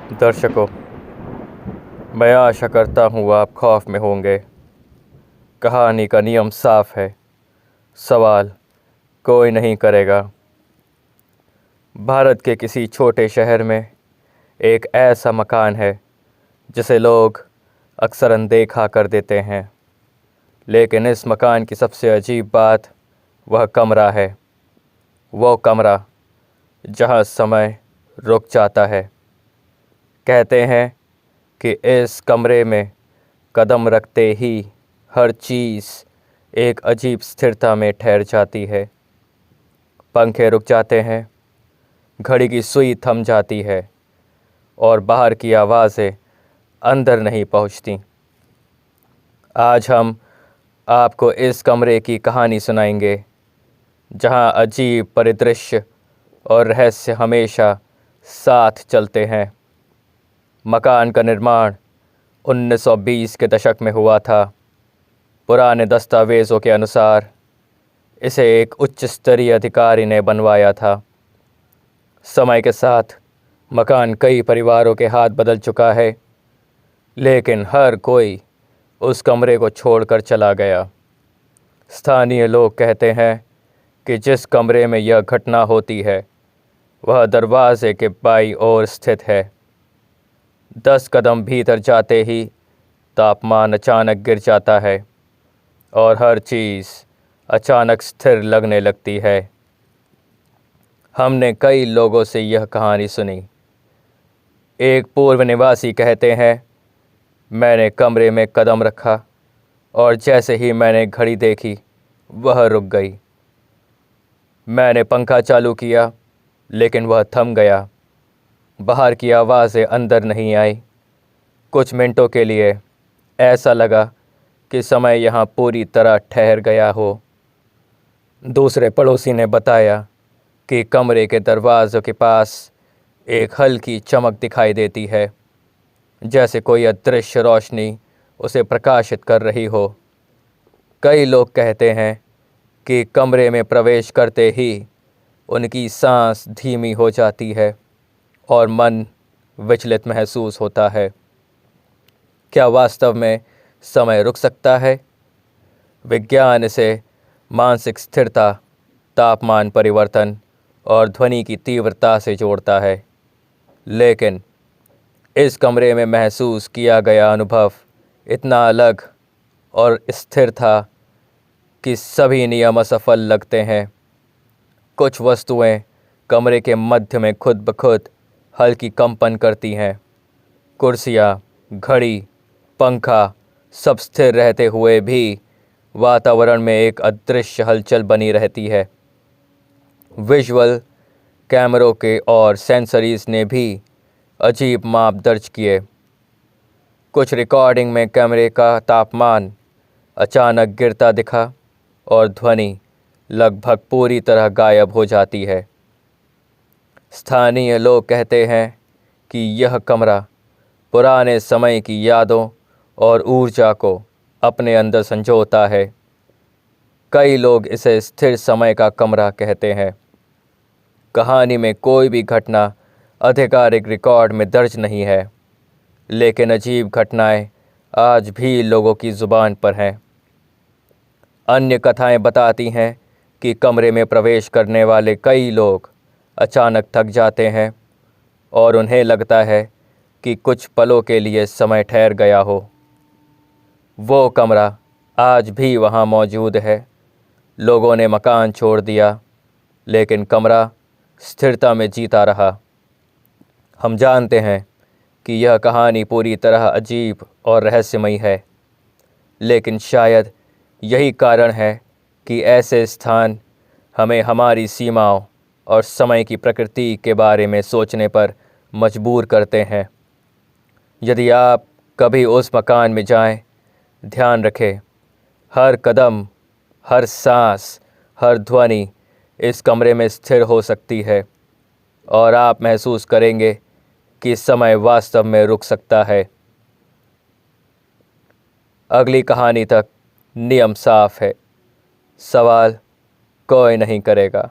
दर्शकों, मैं आशा करता हूँ आप खौफ में होंगे। कहानी का नियम साफ है, सवाल कोई नहीं करेगा। भारत के किसी छोटे शहर में एक ऐसा मकान है जिसे लोग अक्सर अनदेखा कर देते हैं, लेकिन इस मकान की सबसे अजीब बात वह कमरा है। वो कमरा जहाँ समय रुक जाता है। कहते हैं कि इस कमरे में कदम रखते ही हर चीज़ एक अजीब स्थिरता में ठहर जाती है। पंखे रुक जाते हैं, घड़ी की सुई थम जाती है और बाहर की आवाज़ें अंदर नहीं पहुंचती। आज हम आपको इस कमरे की कहानी सुनाएंगे जहां अजीब परिदृश्य और रहस्य हमेशा साथ चलते हैं। मकान का निर्माण 1920 के दशक में हुआ था। पुराने दस्तावेज़ों के अनुसार इसे एक उच्च स्तरीय अधिकारी ने बनवाया था। समय के साथ मकान कई परिवारों के हाथ बदल चुका है, लेकिन हर कोई उस कमरे को छोड़कर चला गया। स्थानीय लोग कहते हैं कि जिस कमरे में यह घटना होती है वह दरवाजे के बाईं ओर स्थित है। 10 कदम भीतर जाते ही तापमान अचानक गिर जाता है और हर चीज़ अचानक स्थिर लगने लगती है। हमने कई लोगों से यह कहानी सुनी। एक पूर्व निवासी कहते हैं, मैंने कमरे में कदम रखा और जैसे ही मैंने घड़ी देखी वह रुक गई। मैंने पंखा चालू किया लेकिन वह थम गया। बाहर की आवाज़ें अंदर नहीं आई। कुछ मिनटों के लिए ऐसा लगा कि समय यहाँ पूरी तरह ठहर गया हो। दूसरे पड़ोसी ने बताया कि कमरे के दरवाज़ों के पास एक हल्की चमक दिखाई देती है, जैसे कोई अदृश्य रोशनी उसे प्रकाशित कर रही हो। कई लोग कहते हैं कि कमरे में प्रवेश करते ही उनकी सांस धीमी हो जाती है और मन विचलित महसूस होता है। क्या वास्तव में समय रुक सकता है? विज्ञान इसे मानसिक स्थिरता, तापमान परिवर्तन और ध्वनि की तीव्रता से जोड़ता है, लेकिन इस कमरे में महसूस किया गया अनुभव इतना अलग और स्थिर था कि सभी नियम असफल लगते हैं। कुछ वस्तुएं कमरे के मध्य में खुद ब खुद हल्की कंपन करती हैं। कुर्सियाँ, घड़ी, पंखा सब स्थिर रहते हुए भी वातावरण में एक अदृश्य हलचल बनी रहती है। विजुअल कैमरों के और सेंसरीज ने भी अजीब माप दर्ज किए। कुछ रिकॉर्डिंग में कैमरे का तापमान अचानक गिरता दिखा और ध्वनि लगभग पूरी तरह गायब हो जाती है। स्थानीय लोग कहते हैं कि यह कमरा पुराने समय की यादों और ऊर्जा को अपने अंदर संजोता है। कई लोग इसे स्थिर समय का कमरा कहते हैं। कहानी में कोई भी घटना आधिकारिक रिकॉर्ड में दर्ज नहीं है, लेकिन अजीब घटनाएं आज भी लोगों की ज़ुबान पर हैं। अन्य कथाएं बताती हैं कि कमरे में प्रवेश करने वाले कई लोग अचानक थक जाते हैं और उन्हें लगता है कि कुछ पलों के लिए समय ठहर गया हो। वो कमरा आज भी वहाँ मौजूद है। लोगों ने मकान छोड़ दिया, लेकिन कमरा स्थिरता में जीता रहा। हम जानते हैं कि यह कहानी पूरी तरह अजीब और रहस्यमयी है, लेकिन शायद यही कारण है कि ऐसे स्थान हमें हमारी सीमाओं और समय की प्रकृति के बारे में सोचने पर मजबूर करते हैं। यदि आप कभी उस मकान में जाएं, ध्यान रखें, हर कदम, हर सांस, हर ध्वनि इस कमरे में स्थिर हो सकती है और आप महसूस करेंगे कि समय वास्तव में रुक सकता है। अगली कहानी तक नियम साफ है, सवाल कोई नहीं करेगा।